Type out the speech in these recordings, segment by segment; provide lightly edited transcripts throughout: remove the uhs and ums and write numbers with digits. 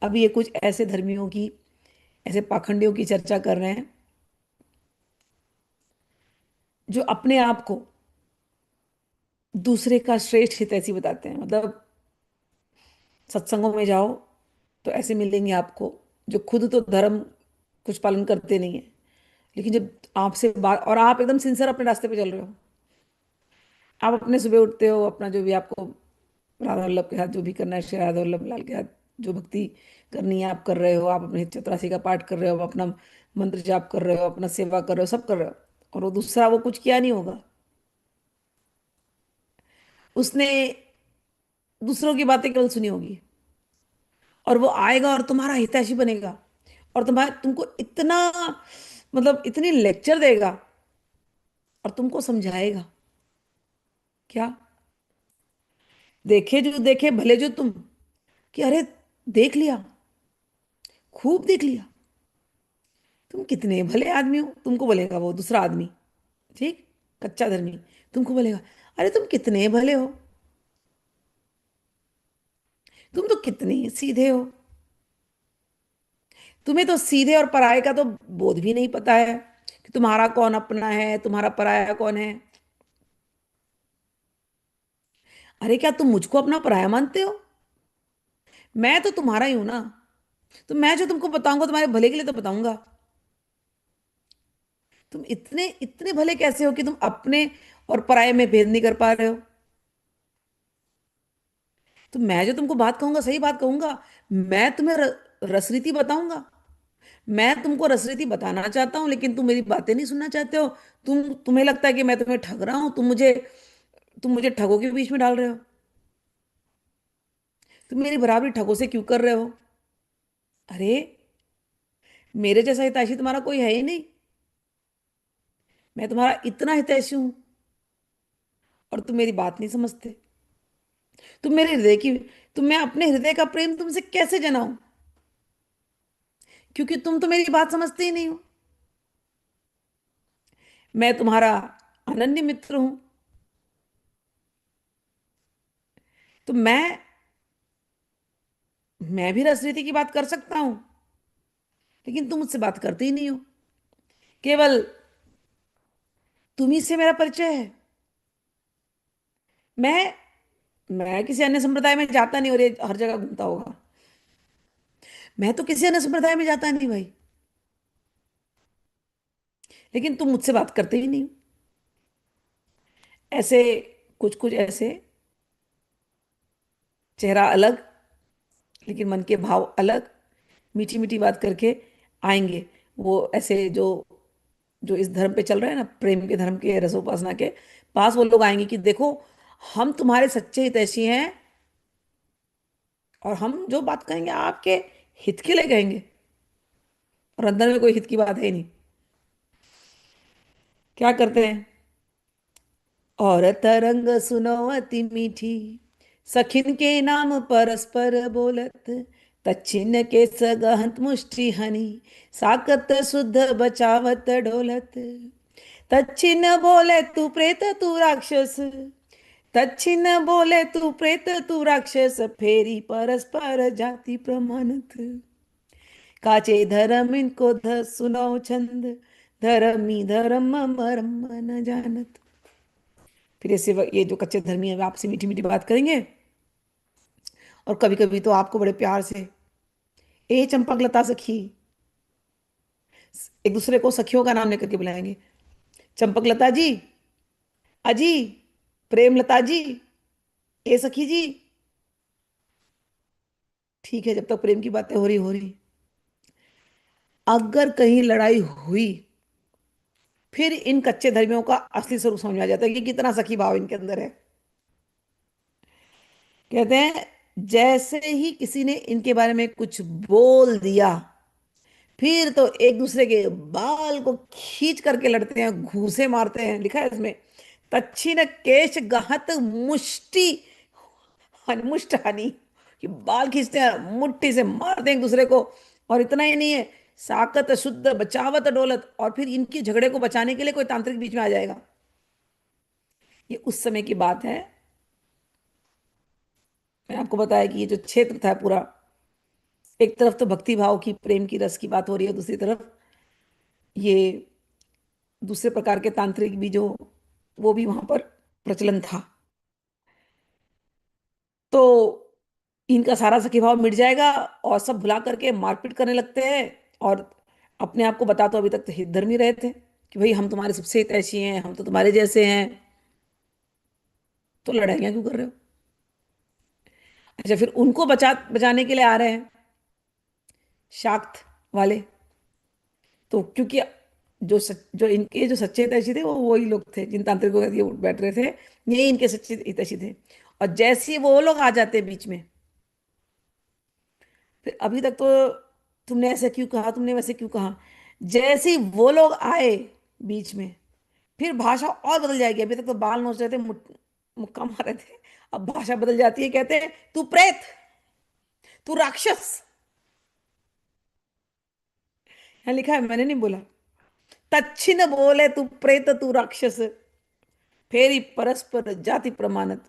अब ये कुछ ऐसे धर्मियों की, ऐसे पाखंडियों की चर्चा कर रहे हैं जो अपने आप को दूसरे का श्रेष्ठ हितैषी बताते हैं। मतलब सत्संगों में जाओ तो ऐसे मिलेंगे आपको जो खुद तो धर्म कुछ पालन करते नहीं है, लेकिन जब आपसे बात, और आप एकदम सिंसियर अपने रास्ते पे चल रहे हो, आप अपने सुबह उठते हो, अपना जो भी आपको राधा वल्लभ के साथ जो भी करना है, श्री राधा वल्लभ लाल के साथ जो भक्ति करनी है आप कर रहे हो, आप अपने चौरासी का पाठ कर रहे हो, आप अपना मंत्र जाप कर रहे हो, अपना सेवा कर रहे हो, सब कर रहे हो। और वो दूसरा वो कुछ किया नहीं होगा, उसने दूसरों की बातें केवल सुनी होगी, और वो आएगा और तुम्हारा हितैषी बनेगा, और तुम्हारा तुमको इतना, मतलब इतनी लेक्चर देगा और तुमको समझाएगा। क्या देखे जो देखे भले जो तुम, कि अरे देख लिया, खूब देख लिया, तुम कितने भले आदमी हो, तुमको बोलेगा वो दूसरा आदमी, ठीक, कच्चा धर्मी, तुमको बोलेगा अरे तुम कितने भले हो, तुम तो कितने सीधे हो, तुम्हें तो सीधे और पराये का तो बोध भी नहीं पता है कि तुम्हारा कौन अपना है, तुम्हारा पराया कौन है। अरे क्या तुम मुझको अपना पराया मानते हो? मैं तो तुम्हारा ही हूं ना। तो मैं जो तुमको बताऊंगा तुम्हारे भले के लिए तो बताऊंगा। तुम इतने इतने भले कैसे हो कि तुम अपने और पराये में भेद नहीं कर पा रहे हो? तो मैं जो तुमको बात कहूंगा सही बात कहूंगा। मैं तुम्हें रसरीति बताऊंगा। मैं तुमको रसरीति बताना चाहता हूं, लेकिन तुम मेरी बातें नहीं सुनना चाहते हो। तुम्हें लगता है कि मैं तुम्हें ठग रहा हूं, तुम मुझे ठगों के बीच में डाल रहे हो। तुम मेरी बराबरी ठगों से क्यों कर रहे हो? अरे मेरे जैसा हितैषी तुम्हारा कोई है ही नहीं। मैं तुम्हारा इतना हितैषी हूं और तुम मेरी बात नहीं समझते। तुम मेरे हृदय की तुम मैं अपने हृदय का प्रेम तुमसे कैसे जनाऊं? क्योंकि तुम तो मेरी बात समझते ही नहीं हो। मैं तुम्हारा अनन्य मित्र हूं। तो मैं भी रसनीति की बात कर सकता हूं, लेकिन तुम मुझसे बात करते ही नहीं हो। केवल तुम्ही से मेरा परिचय है। मैं मैं किसी अन्य संप्रदाय में जाता नहीं, और ये हर जगह घूमता होगा। मैं तो किसी अन्य संप्रदाय में जाता नहीं भाई, लेकिन तुम मुझसे बात करते ही नहीं हो। ऐसे कुछ कुछ ऐसे चेहरा अलग, लेकिन मन के भाव अलग, मीठी मीठी बात करके आएंगे। वो ऐसे जो जो इस धर्म पे चल रहे हैं ना, प्रेम के धर्म के, रसोपासना के पास, वो लोग आएंगे कि देखो हम तुम्हारे सच्चे हितैषी हैं, और हम जो बात कहेंगे आपके हित के लिए कहेंगे, और अंदर में कोई हित की बात है ही नहीं। क्या करते हैं? और तरंग सुनो अति मीठी, सखिन के नाम परस्पर बोलत, तच्छिन के सगहंत मुष्टि हनी, साकत शुद्ध बचावत डोलत। तच्छिन बोले तू प्रेत तू राक्षस, तच्छिन बोले तू प्रेत तू राक्षस, फेरी परस्पर जाति प्रमाणत। काचे धर्म इनको सुनो छंद, धर्मी धर्म मर्म न जानत। फिर ऐसे ये जो कच्चे धर्मी है वे आपसे मीठी मीठी बात करेंगे, और कभी कभी तो आपको बड़े प्यार से ए चंपक लता सखी, एक दूसरे को सखियों का नाम लेकर के बुलाएंगे। चंपक लता जी, अजी, प्रेम लता जी, ए सखी जी। ठीक है, जब तक प्रेम की बातें हो रही, अगर कहीं लड़ाई हुई, फिर इन कच्चे धर्मियों का असली स्वरूप समझ में आ जाता है कि कितना सखी भाव इनके अंदर है। कहते हैं जैसे ही किसी ने इनके बारे में कुछ बोल दिया, फिर तो एक दूसरे के बाल को खींच करके लड़ते हैं, घूंसे मारते हैं। लिखा है इसमें, तच्छिन केश गहत मुष्टि मुष्ट हानि, कि बाल खींचते हैं, मुट्ठी से मारते हैं एक दूसरे को। और इतना ही नहीं है, साकत शुद्ध बचावत डोलत, और फिर इनकी झगड़े को बचाने के लिए कोई तांत्रिक बीच में आ जाएगा। ये उस समय की बात है। मैं आपको बताया कि ये जो क्षेत्र था पूरा, एक तरफ तो भक्ति भाव की, प्रेम की, रस की बात हो रही है, दूसरी तरफ ये दूसरे प्रकार के तांत्रिक भी जो, वो भी वहां पर प्रचलन था। तो इनका सारा सखी भाव मिट जाएगा और सब भुला करके मारपीट करने लगते हैं। और अपने आप को बता, तो अभी तक तो हितधर्मी रहे थे कि भाई हम तुम्हारे सबसे हितैषी हैं, हम तो तुम्हारे जैसे हैं, तो लड़ाइयाँ क्यों कर रहे हो। अच्छा, फिर उनको बचाने के लिए आ रहे हैं शाक्त वाले। तो क्योंकि जो इनके जो सच्चे हितैषी थे वो वही लोग थे जिन तांत्रिकों के साथ ये उठ बैठ रहे थे, यही इनके सच्चे हितैषी थे। और जैसे ही वो लोग आ जाते बीच में, फिर अभी तक तो तुमने ऐसे क्यों कहा, तुमने वैसे क्यों कहा, जैसे ही वो लोग आए बीच में, फिर भाषा और बदल जाएगी। अभी तक तो बाल नोच रहे थे, मुक्का मार रहे थे, अब भाषा बदल जाती है, कहते हैं तू प्रेत, तू राक्षस। यहाँ लिखा है, मैंने नहीं बोला। तच्छिन बोले तू प्रेत तू राक्षस, फेरी परस्पर जाति प्रमाणत।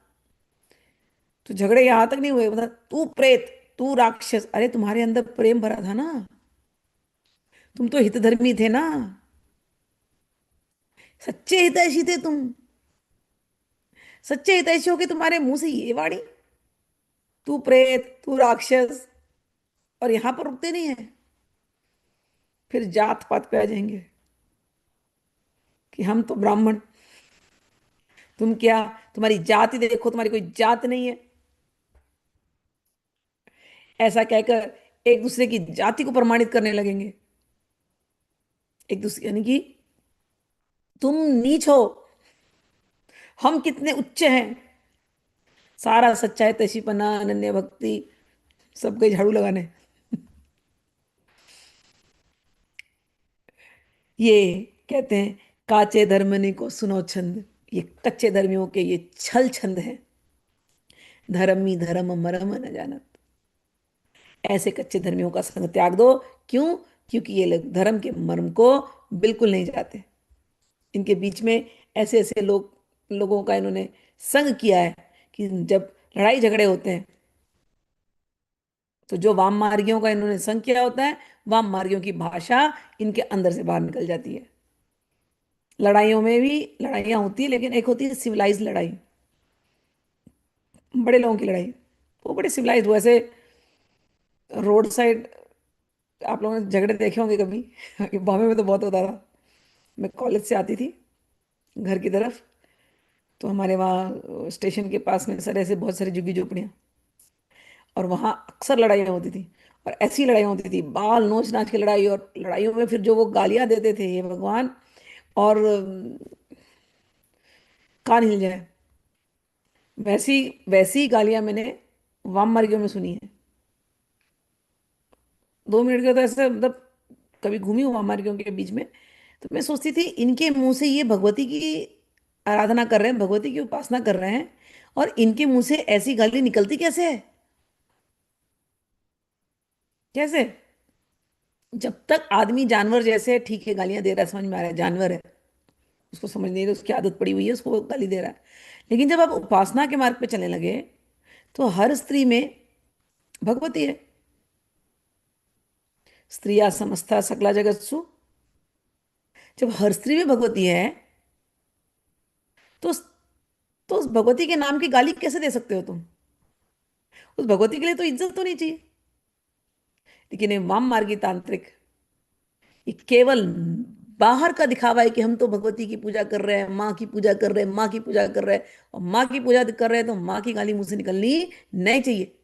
तो झगड़े यहां तक नहीं हुए, मतलब तू प्रेत, तू राक्षस, अरे तुम्हारे अंदर प्रेम भरा था ना, तुम तो हितधर्मी थे ना, सच्चे हितैषी थे तुम। सच्चे हितैषी हो के तुम्हारे मुंह से ये वाणी, तू प्रेत तू राक्षस, और यहां पर रुकते नहीं है, फिर जात पात पे आ जाएंगे कि हम तो ब्राह्मण, तुम क्या, तुम्हारी जाति देखो, तुम्हारी कोई जात नहीं है। ऐसा कहकर एक दूसरे की जाति को प्रमाणित करने लगेंगे, एक दूसरे, यानी कि तुम नीच हो, हम कितने उच्च हैं। सारा सच्चा है तशीपना, अनन्य भक्ति, सब गई झाड़ू लगाने। ये कहते हैं, काचे धर्मनी को सुनो छंद, ये कच्चे धर्मियों के ये छल छंद है। धर्मी धर्म मरम न जानत, ऐसे कच्चे धर्मियों का संग त्याग दो। क्यों? क्योंकि ये लोग धर्म के मर्म को बिल्कुल नहीं जानते। इनके बीच में ऐसे ऐसे लोगों का इन्होंने संग किया है कि जब लड़ाई झगड़े होते हैं, तो जो वाम मार्गियों का इन्होंने संग किया होता है, वाम मार्गियों की भाषा इनके अंदर से बाहर निकल जाती है। लड़ाइयों में भी लड़ाइयाँ होती है, लेकिन एक होती है सिविलाइज लड़ाई, बड़े लोगों की लड़ाई, वो बड़े सिविलाइज, वैसे रोड साइड आप लोगों ने झगड़े देखे होंगे कभी। बॉम्बे में तो बहुत होता था। मैं कॉलेज से आती थी घर की तरफ, तो हमारे वहाँ स्टेशन के पास में सर ऐसे बहुत सारी झुग्गी झोपड़ियाँ, और वहाँ अक्सर लड़ाइयाँ होती थी। और ऐसी लड़ाइयाँ होती थी, बाल नोच नाच की लड़ाई, और लड़ाइयों में फिर जो वो गालियाँ देते थे, ये भगवान, और कान हिल जाए, वैसी वैसी गालियाँ मैंने वाम मार्गियों में सुनी है। 2 मिनट के तो ऐसे, मतलब कभी घूमी हूँ वाम मार्गियों के बीच में, तो मैं सोचती थी इनके मुंह से ये भगवती की आराधना कर रहे हैं, भगवती की उपासना कर रहे हैं, और इनके मुंह से ऐसी गाली निकलती कैसे है, कैसे। जब तक आदमी जानवर जैसे है, ठीक है गालियां दे रहा है, समझ में आ रहा है जानवर है, उसको समझ नहीं रही, उसकी आदत पड़ी हुई है, उसको वो गाली दे रहा है। लेकिन जब आप उपासना के मार्ग पे चलने लगे, तो हर स्त्री में भगवती है। स्त्रिया समस्ता सकला जगत्सु, जब हर स्त्री में भगवती है, तो तो उस भगवती के नाम की गाली कैसे दे सकते हो तुम। उस भगवती के लिए तो इज्जत होनी चाहिए। लेकिन ये वाम मार्गी तांत्रिक, ये केवल बाहर का दिखावा है कि हम तो भगवती की पूजा कर रहे हैं, माँ की पूजा कर रहे हैं, माँ की पूजा कर रहे हैं, और माँ की पूजा कर रहे हैं तो माँ की गाली मुंह से निकलनी नहीं चाहिए।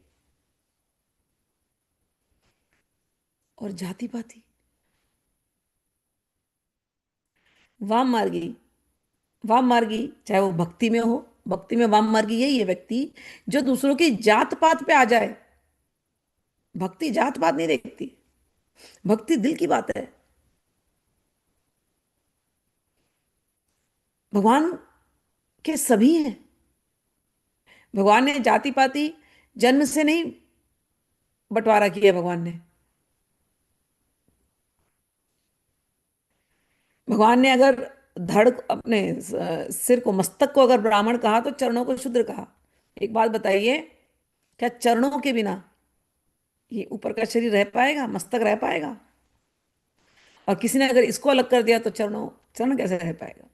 और जाति पाति, वाम मार्गी, वाम मार्गी चाहे वो भक्ति में हो, भक्ति में वाम मार्गी यही है व्यक्ति जो दूसरों की जात पात पे आ जाए। भक्ति जात पात नहीं देखती, भक्ति दिल की बात है। भगवान के सभी हैं। भगवान ने जाति पाति जन्म से नहीं बंटवारा किया भगवान ने। भगवान ने अगर धड़ अपने सिर को, मस्तक को अगर ब्राह्मण कहा, तो चरणों को शूद्र कहा। एक बात बताइए, क्या चरणों के बिना ये ऊपर का शरीर रह पाएगा, मस्तक रह पाएगा? और किसी ने अगर इसको अलग कर दिया तो चरणों, चरण कैसे रह पाएगा?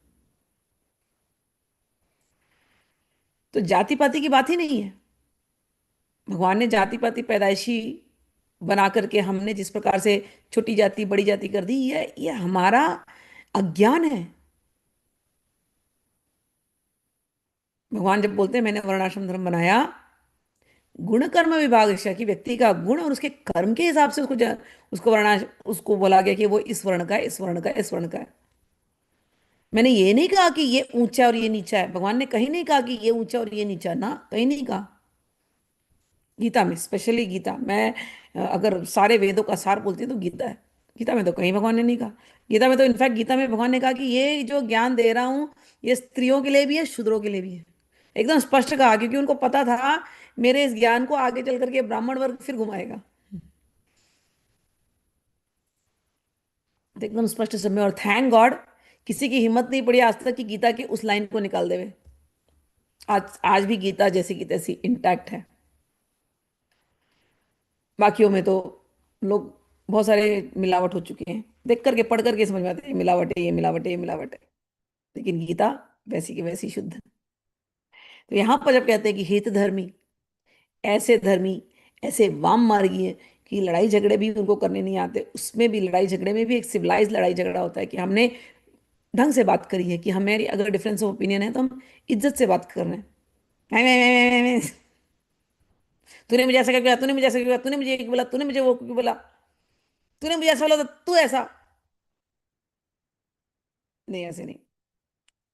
तो जाति पाति की बात ही नहीं है। भगवान ने जाति पाति पैदाइशी बना करके हमने जिस प्रकार से छोटी जाति बड़ी जाति कर दी, ये हमारा अज्ञान है। भगवान जब बोलते हैं मैंने वर्णाश्रम धर्म बनाया, गुण कर्म विभाग की व्यक्ति का गुण और उसके कर्म के हिसाब से उसको उसको बोला गया कि वो इस वर्ण का है, इस वर्ण का है, इस वर्ण का है। मैंने ये नहीं कहा कि ये ऊंचा है और ये नीचा है। भगवान ने कहीं नहीं कहा कि ये ऊंचा और ये नीचा, ना कहीं नहीं कहा। गीता में, स्पेशली गीता, मैं अगर सारे वेदों का सार बोलती हूँ तो गीता है। गीता में तो कहीं भगवान ने नहीं कहा। गीता में तो इनफैक्ट गीता में भगवान ने कहा कि ये जो ज्ञान दे रहा हूँ ये स्त्रियों के लिए भी है, शूद्रों के लिए भी है। एकदम स्पष्ट कहा, क्योंकि उनको पता था मेरे इस ज्ञान को आगे चल करके ब्राह्मण वर्ग फिर घुमाएगा। तो एकदम स्पष्ट समय, और थैंक गॉड किसी की हिम्मत नहीं पड़ी आज तक कि गीता की उस लाइन को निकाल देवे। आज आज भी गीता जैसी की तैसी इंटैक्ट है। बाकियों में तो लोग बहुत सारे मिलावट हो चुके हैं, देख करके पढ़ करके समझ में आता है ये मिलावट है, ये मिलावट है, ये मिलावट है। लेकिन गीता वैसी की वैसी शुद्ध है। तो यहाँ पर जब कहते हैं कि हित धर्मी, ऐसे धर्मी, ऐसे वाम मार्गी हैं कि लड़ाई झगड़े भी उनको करने नहीं आते, उसमें भी लड़ाई झगड़े में भी एक सिविलाइज लड़ाई झगड़ा होता है कि हमने ढंग से बात करी है, कि हमें अगर डिफरेंस ऑफ ओपिनियन है तो हम इज्जत से बात कर रहे हैं। मैं, तूने मुझे ऐसा क्यों किया, तूने मुझे ऐसा क्यों किया, तूने मुझे ये क्यों बोला, तूने मुझे वो क्यों बोला, तूने मुझे ऐसा बोला तो तू ऐसा। नहीं, ऐसे नहीं।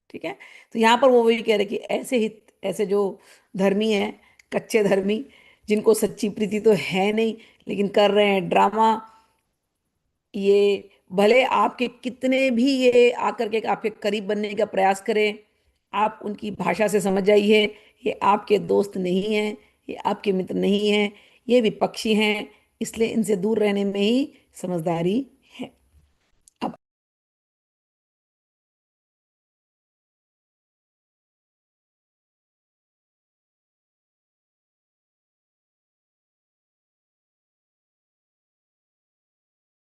ठीक है। तो यहाँ पर वो वही कह रहे कि ऐसे ही, ऐसे जो धर्मी हैं, कच्चे धर्मी, जिनको सच्ची प्रीति तो है नहीं लेकिन कर रहे हैं ड्रामा, ये भले आपके कितने भी ये आकर के आपके करीब बनने का प्रयास करें, आप उनकी भाषा से समझ जाइए ये आपके दोस्त नहीं हैं, ये आपके मित्र नहीं हैं, ये विपक्षी हैं। इसलिए इनसे दूर रहने में ही समझदारी